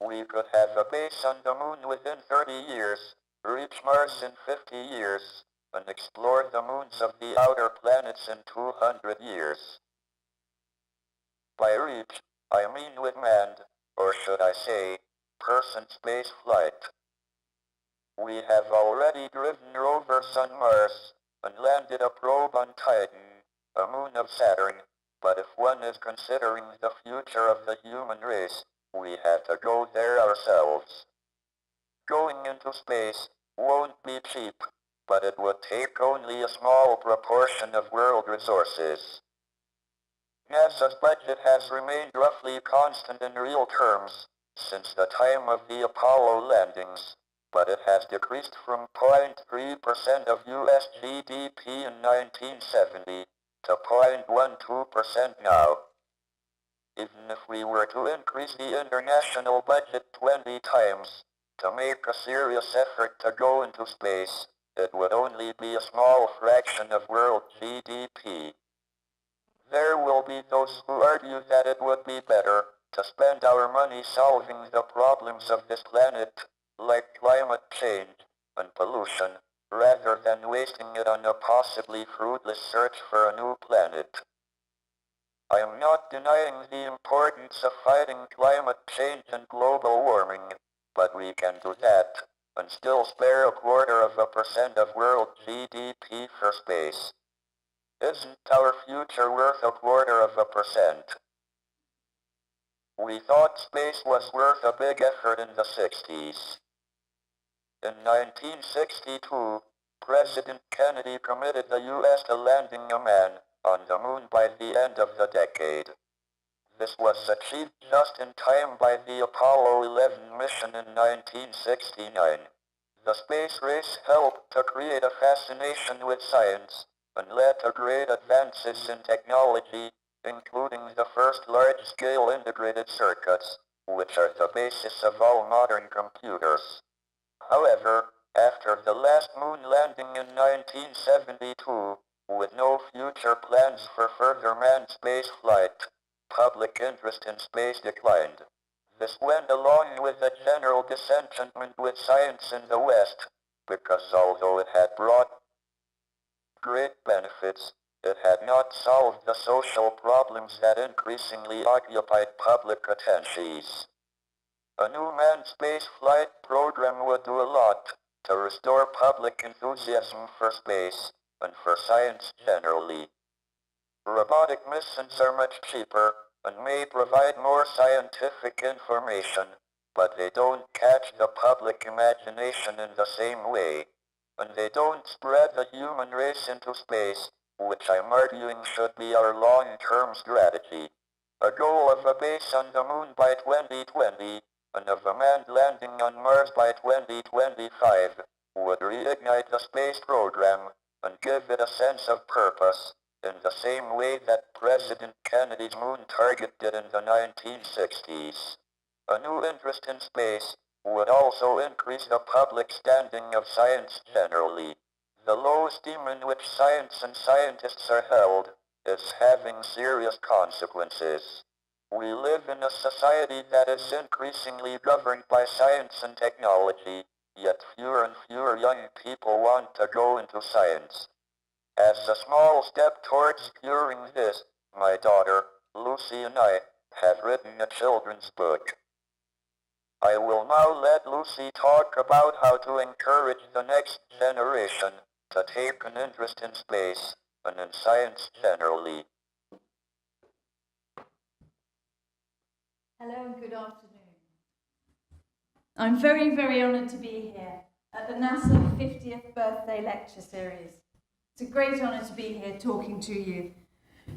We could have a base on the moon within 30 years, reach Mars in 50 years, and explore the moons of the outer planets in 200 years. By reach, I mean with manned, or should I say, person space flight. We have already driven rovers on Mars, and landed a probe on Titan, a moon of Saturn, but if one is considering the future of the human race, we have to go there ourselves. Going into space won't be cheap, but it would take only a small proportion of world resources. NASA's budget has remained roughly constant in real terms since the time of the Apollo landings, but it has decreased from 0.3% of US GDP in 1970 to 0.12% now. Even if we were to increase the international budget 20 times to make a serious effort to go into space, it would only be a small fraction of world GDP. There will be those who argue that it would be better to spend our money solving the problems of this planet, like climate change and pollution, rather than wasting it on a possibly fruitless search for a new planet. I am not denying the importance of fighting climate change and global warming, but we can do that and still spare 0.25% of world GDP for space. Isn't our future worth 0.25%? We thought space was worth a big effort in the 60s. In 1962, President Kennedy committed the US to landing a man on the moon by the end of the decade. This was achieved just in time by the Apollo 11 mission in 1969. The space race helped to create a fascination with science and led to great advances in technology, including the first large-scale integrated circuits, which are the basis of all modern computers. However, after the last moon landing in 1972, with no future plans for further manned space flight, public interest in space declined. This went along with a general disenchantment with science in the West, because although it had brought great benefits, it had not solved the social problems that increasingly occupied public attentions. A new manned space flight program would do a lot to restore public enthusiasm for space and for science generally. Robotic missions are much cheaper and may provide more scientific information, but they don't catch the public imagination in the same way. And they don't spread the human race into space, which I'm arguing should be our long-term strategy. A goal of a base on the moon by 2020, and of a manned landing on Mars by 2025, would reignite the space program and give it a sense of purpose, in the same way that President Kennedy's moon target did in the 1960s. A new interest in space would also increase the public standing of science generally. The low esteem in which science and scientists are held is having serious consequences. We live in a society that is increasingly governed by science and technology, yet fewer and fewer young people want to go into science. As a small step towards curing this, my daughter, Lucy, and I have written a children's book. I will now let Lucy talk about how to encourage the next generation to take an interest in space and in science generally. Hello and good afternoon. I'm very, very honoured to be here at the NASA 50th Birthday Lecture Series. It's a great honour to be here talking to you.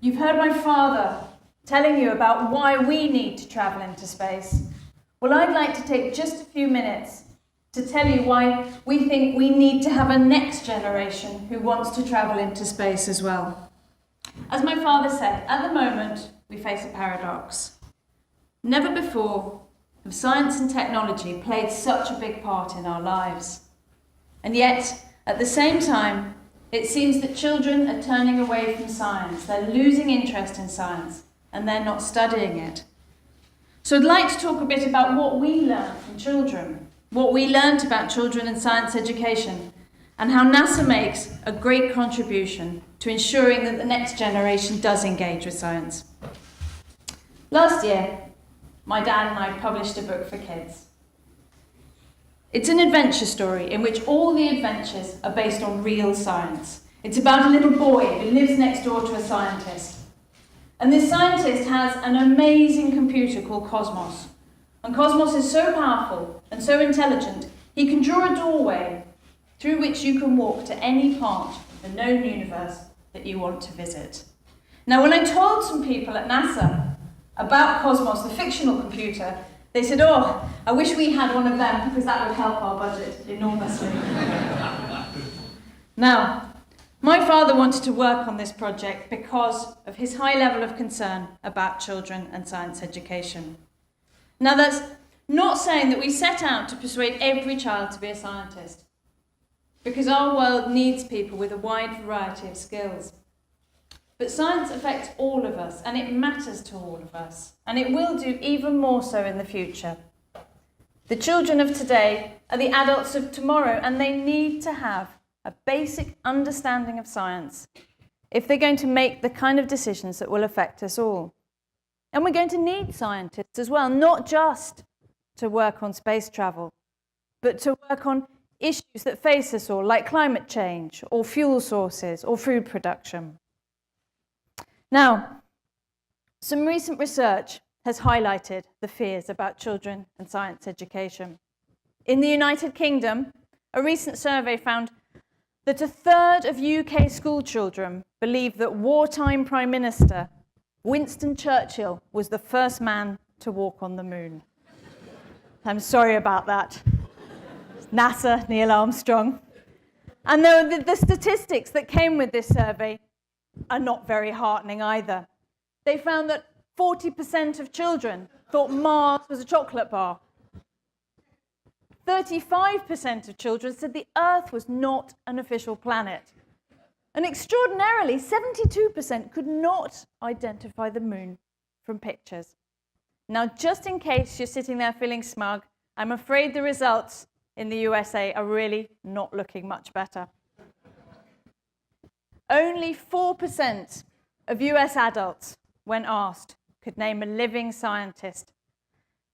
You've heard my father telling you about why we need to travel into space. Well, I'd like to take just a few minutes to tell you why we think we need to have a next generation who wants to travel into space as well. As my father said, at the moment, we face a paradox. Never before have science and technology played such a big part in our lives. And yet, at the same time, it seems that children are turning away from science. They're losing interest in science, and they're not studying it. So I'd like to talk a bit about what we learn from children, what we learnt about children and science education, and how NASA makes a great contribution to ensuring that the next generation does engage with science. Last year, my dad and I published a book for kids. It's an adventure story in which all the adventures are based on real science. It's about a little boy who lives next door to a scientist. And this scientist has an amazing computer called Cosmos. And Cosmos is so powerful and so intelligent, he can draw a doorway through which you can walk to any part of the known universe that you want to visit. Now, when I told some people at NASA about Cosmos, the fictional computer, they said, "Oh, I wish we had one of them because that would help our budget enormously." Now, my father wanted to work on this project because of his high level of concern about children and science education. Now, that's not saying that we set out to persuade every child to be a scientist, because our world needs people with a wide variety of skills. But science affects all of us, and it matters to all of us, and it will do even more so in the future. The children of today are the adults of tomorrow, and they need to have a basic understanding of science if they're going to make the kind of decisions that will affect us all. And we're going to need scientists as well, not just to work on space travel, but to work on issues that face us all, like climate change, or fuel sources, or food production. Now, some recent research has highlighted the fears about children and science education. In the United Kingdom, a recent survey found that a third of UK school children believe that wartime Prime Minister Winston Churchill was the first man to walk on the moon. I'm sorry about that. NASA, Neil Armstrong. And the statistics that came with this survey are not very heartening either. They found that 40% of children thought Mars was a chocolate bar. 35% of children said the Earth was not an official planet. And extraordinarily, 72% could not identify the moon from pictures. Now, just in case you're sitting there feeling smug, I'm afraid the results in the USA are really not looking much better. Only 4% of US adults, when asked, could name a living scientist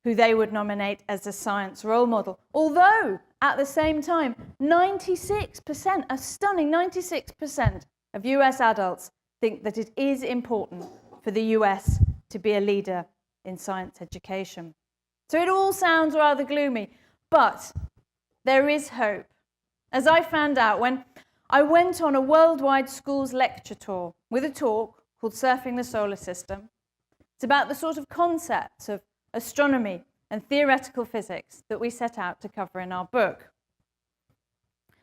who they would nominate as a science role model. Although, at the same time, 96%, a stunning 96% of US adults think that it is important for the US to be a leader in science education. So it all sounds rather gloomy, but there is hope. As I found out when I went on a worldwide schools lecture tour with a talk called Surfing the Solar System. It's about the sort of concepts of astronomy and theoretical physics that we set out to cover in our book.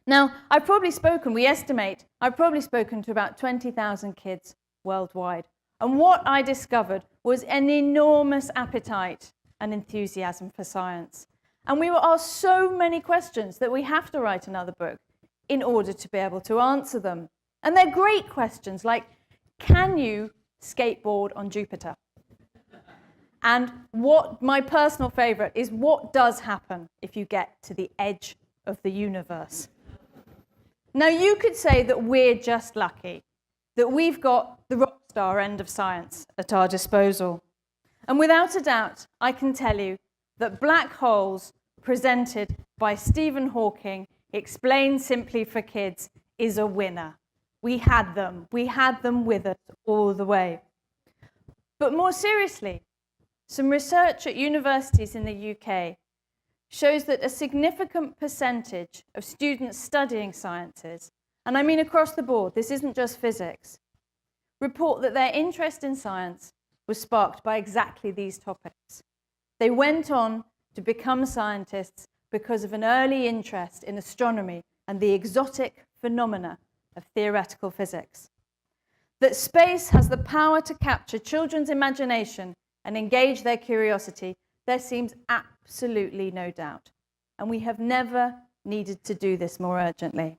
Now, we estimate I've probably spoken to about 20,000 kids worldwide. And what I discovered was an enormous appetite and enthusiasm for science. And we were asked so many questions that we have to write another book in order to be able to answer them. And they're great questions like, can you skateboard on Jupiter? And what my personal favorite is, what does happen if you get to the edge of the universe? Now, you could say that we're just lucky, that we've got the rock star end of science at our disposal. And without a doubt, I can tell you that black holes presented by Stephen Hawking, explained simply for kids, is a winner. We had them with us all the way. But more seriously, some research at universities in the UK shows that a significant percentage of students studying sciences, and I mean across the board, this isn't just physics, report that their interest in science was sparked by exactly these topics. They went on to become scientists because of an early interest in astronomy and the exotic phenomena of theoretical physics. That space has the power to capture children's imagination and engage their curiosity, there seems absolutely no doubt. And we have never needed to do this more urgently.